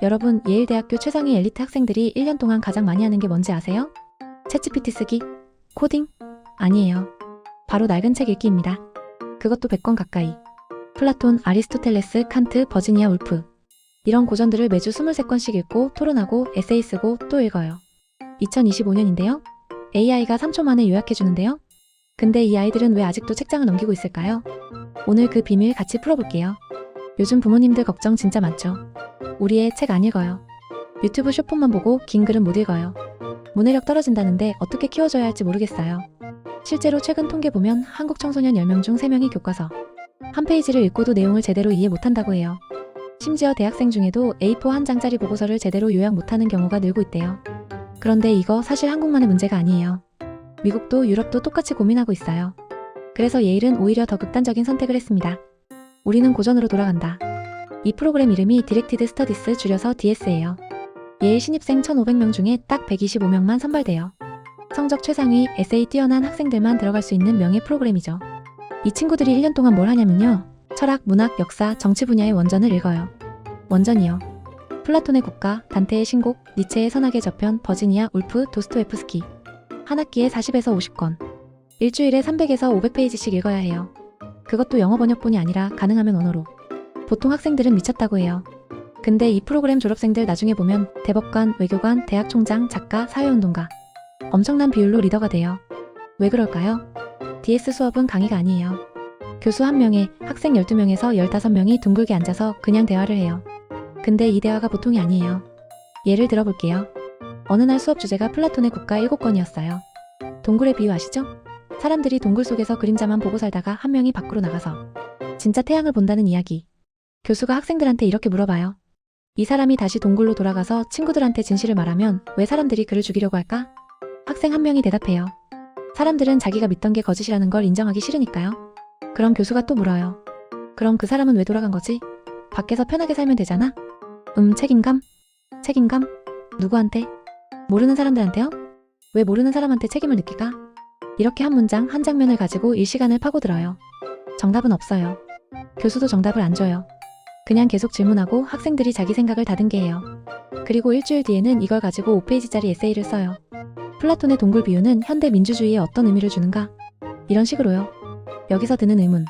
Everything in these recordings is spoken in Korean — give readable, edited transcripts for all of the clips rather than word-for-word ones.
여러분, 예일대학교 최상위 엘리트 학생들이 1년 동안 가장 많이 하는 게 뭔지 아세요? 챗GPT 쓰기? 코딩? 아니에요. 바로 낡은 책 읽기입니다. 그것도 100권 가까이. 플라톤, 아리스토텔레스, 칸트, 버지니아 울프. 이런 고전들을 매주 23권씩 읽고 토론하고 에세이 쓰고 또 읽어요. 2025년인데요. AI가 3초 만에 요약해주는데요. 근데 이 아이들은 왜 아직도 책장을 넘기고 있을까요? 오늘 그 비밀 같이 풀어볼게요. 요즘 부모님들 걱정 진짜 많죠. 우리 애 책 안 읽어요. 유튜브 숏폼만 보고 긴 글은 못 읽어요. 문해력 떨어진다는데 어떻게 키워줘야 할지 모르겠어요. 실제로 최근 통계 보면 한국 청소년 10명 중 3명이 교과서 한 페이지를 읽고도 내용을 제대로 이해 못한다고 해요. 심지어 대학생 중에도 A4 한 장짜리 보고서를 제대로 요약 못하는 경우가 늘고 있대요. 그런데 이거 사실 한국만의 문제가 아니에요. 미국도 유럽도 똑같이 고민하고 있어요. 그래서 예일은 오히려 더 극단적인 선택을 했습니다. 우리는 고전으로 돌아간다. 이 프로그램 이름이 디렉티드 스터디스, 줄여서 DS예요. 예일 신입생 1,500명 중에 딱 125명만 선발돼요. 성적 최상위, 에세이 뛰어난 학생들만 들어갈 수 있는 명예 프로그램이죠. 이 친구들이 1년 동안 뭘 하냐면요. 철학, 문학, 역사, 정치 분야의 원전을 읽어요. 원전이요. 플라톤의 국가, 단테의 신곡, 니체의 선악의 저편, 버지니아 울프, 도스토옙스키. 한 학기에 40에서 50권. 일주일에 300에서 500페이지씩 읽어야 해요. 그것도 영어 번역본이 아니라 가능하면 언어로. 보통 학생들은 미쳤다고 해요. 근데 이 프로그램 졸업생들 나중에 보면 대법관, 외교관, 대학 총장, 작가, 사회운동가. 엄청난 비율로 리더가 돼요. 왜 그럴까요? DS 수업은 강의가 아니에요. 교수 1명에 학생 12명에서 15명이 둥글게 앉아서 그냥 대화를 해요. 근데 이 대화가 보통이 아니에요. 예를 들어볼게요. 어느 날 수업 주제가 플라톤의 국가 7권이었어요. 동굴의 비유 아시죠? 사람들이 동굴 속에서 그림자만 보고 살다가 한 명이 밖으로 나가서 진짜 태양을 본다는 이야기. 교수가 학생들한테 이렇게 물어봐요. 이 사람이 다시 동굴로 돌아가서 친구들한테 진실을 말하면 왜 사람들이 그를 죽이려고 할까? 학생 1명이 대답해요. 사람들은 자기가 믿던 게 거짓이라는 걸 인정하기 싫으니까요. 그럼 교수가 또 물어요. 그럼 그 사람은 왜 돌아간 거지? 밖에서 편하게 살면 되잖아? 책임감? 책임감? 누구한테? 모르는 사람들한테요? 왜 모르는 사람한테 책임을 느낄까? 이렇게 한 문장, 한 장면을 가지고 일시간을 파고들어요. 정답은 없어요. 교수도 정답을 안 줘요. 그냥 계속 질문하고 학생들이 자기 생각을 다듬게 해요. 그리고 일주일 뒤에는 이걸 가지고 5페이지짜리 에세이를 써요. 플라톤의 동굴 비유는 현대 민주주의에 어떤 의미를 주는가? 이런 식으로요. 여기서 드는 의문.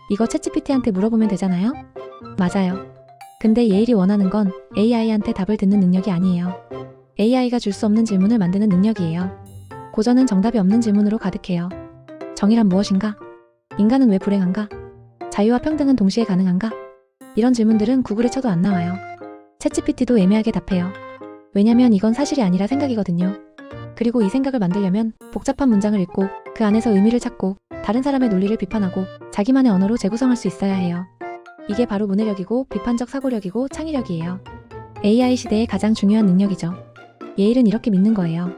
이거 챗GPT한테 물어보면 되잖아요? 맞아요. 근데 예일이 원하는 건 AI한테 답을 듣는 능력이 아니에요. AI가 줄 수 없는 질문을 만드는 능력이에요. 고전은 정답이 없는 질문으로 가득해요. 정의란 무엇인가? 인간은 왜 불행한가? 자유와 평등은 동시에 가능한가? 이런 질문들은 구글에 쳐도 안 나와요. 챗GPT도 애매하게 답해요. 왜냐면 이건 사실이 아니라 생각이거든요. 그리고 이 생각을 만들려면 복잡한 문장을 읽고 그 안에서 의미를 찾고 다른 사람의 논리를 비판하고 자기만의 언어로 재구성할 수 있어야 해요. 이게 바로 문해력이고 비판적 사고력이고 창의력이에요. AI 시대의 가장 중요한 능력이죠. 예일은 이렇게 믿는 거예요.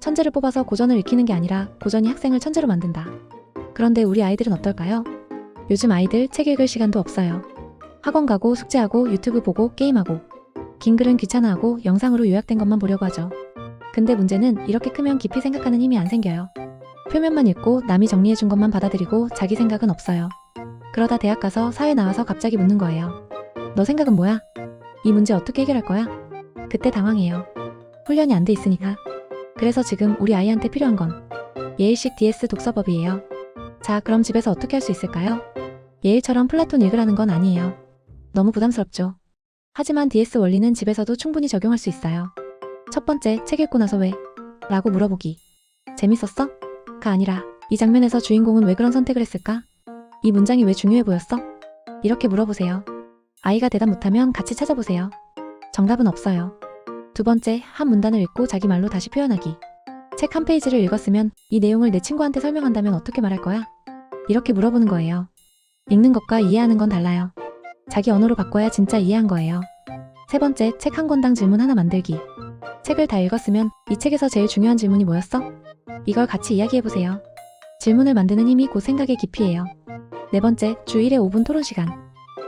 천재를 뽑아서 고전을 익히는 게 아니라 고전이 학생을 천재로 만든다. 그런데 우리 아이들은 어떨까요? 요즘 아이들 책 읽을 시간도 없어요. 학원 가고 숙제하고 유튜브 보고 게임하고 긴 글은 귀찮아하고 영상으로 요약된 것만 보려고 하죠. 근데 문제는 이렇게 크면 깊이 생각하는 힘이 안 생겨요. 표면만 읽고 남이 정리해준 것만 받아들이고 자기 생각은 없어요. 그러다 대학 가서 사회 나와서 갑자기 묻는 거예요. 너 생각은 뭐야? 이 문제 어떻게 해결할 거야? 그때 당황해요. 훈련이 안 돼 있으니까. 그래서 지금 우리 아이한테 필요한 건 예일식 DS 독서법이에요. 자, 그럼 집에서 어떻게 할 수 있을까요? 예일처럼 플라톤 읽으라는 건 아니에요. 너무 부담스럽죠. 하지만 DS 원리는 집에서도 충분히 적용할 수 있어요. 첫 번째, 책 읽고 나서 왜? 라고 물어보기. 재밌었어? 가 아니라 이 장면에서 주인공은 왜 그런 선택을 했을까? 이 문장이 왜 중요해 보였어? 이렇게 물어보세요. 아이가 대답 못하면 같이 찾아보세요. 정답은 없어요. 두 번째, 한 문단을 읽고 자기 말로 다시 표현하기. 책 한 페이지를 읽었으면 이 내용을 내 친구한테 설명한다면 어떻게 말할 거야? 이렇게 물어보는 거예요. 읽는 것과 이해하는 건 달라요. 자기 언어로 바꿔야 진짜 이해한 거예요. 세 번째, 책 한 권당 질문 하나 만들기. 책을 다 읽었으면 이 책에서 제일 중요한 질문이 뭐였어? 이걸 같이 이야기해보세요. 질문을 만드는 힘이 곧 생각의 깊이예요. 네 번째, 주 1회 5분 토론 시간.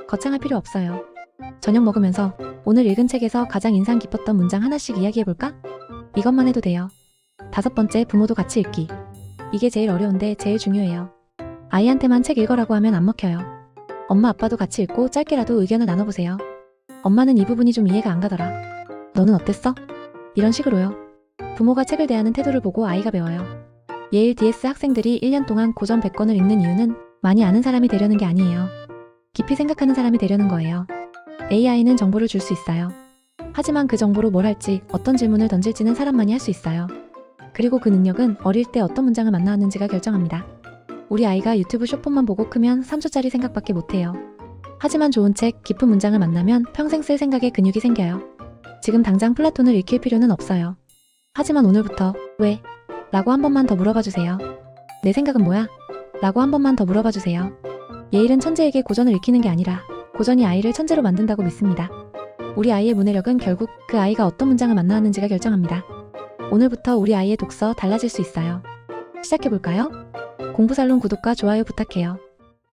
거창할 필요 없어요. 저녁 먹으면서 오늘 읽은 책에서 가장 인상 깊었던 문장 하나씩 이야기해볼까? 이것만 해도 돼요. 다섯 번째, 부모도 같이 읽기. 이게 제일 어려운데 제일 중요해요. 아이한테만 책 읽어라고 하면 안 먹혀요. 엄마 아빠도 같이 읽고 짧게라도 의견을 나눠보세요. 엄마는 이 부분이 좀 이해가 안 가더라. 너는 어땠어? 이런 식으로요. 부모가 책을 대하는 태도를 보고 아이가 배워요. 예일 DS 학생들이 1년 동안 고전 100권을 읽는 이유는 많이 아는 사람이 되려는 게 아니에요. 깊이 생각하는 사람이 되려는 거예요. AI는 정보를 줄 수 있어요. 하지만 그 정보로 뭘 할지, 어떤 질문을 던질지는 사람만이 할 수 있어요. 그리고 그 능력은 어릴 때 어떤 문장을 만나왔는지가 결정합니다. 우리 아이가 유튜브 쇼폼만 보고 크면 3초짜리 생각밖에 못해요. 하지만 좋은 책, 깊은 문장을 만나면 평생 쓸 생각에 근육이 생겨요. 지금 당장 플라톤을 읽힐 필요는 없어요. 하지만 오늘부터 왜? 라고 한 번만 더 물어봐 주세요. 내 생각은 뭐야? 라고 한 번만 더 물어봐 주세요. 예일은 천재에게 고전을 읽히는 게 아니라 고전이 아이를 천재로 만든다고 믿습니다. 우리 아이의 문해력은 결국 그 아이가 어떤 문장을 만나왔는지가 결정합니다. 오늘부터 우리 아이의 독서 달라질 수 있어요. 시작해볼까요? 공부살롱 구독과 좋아요 부탁해요.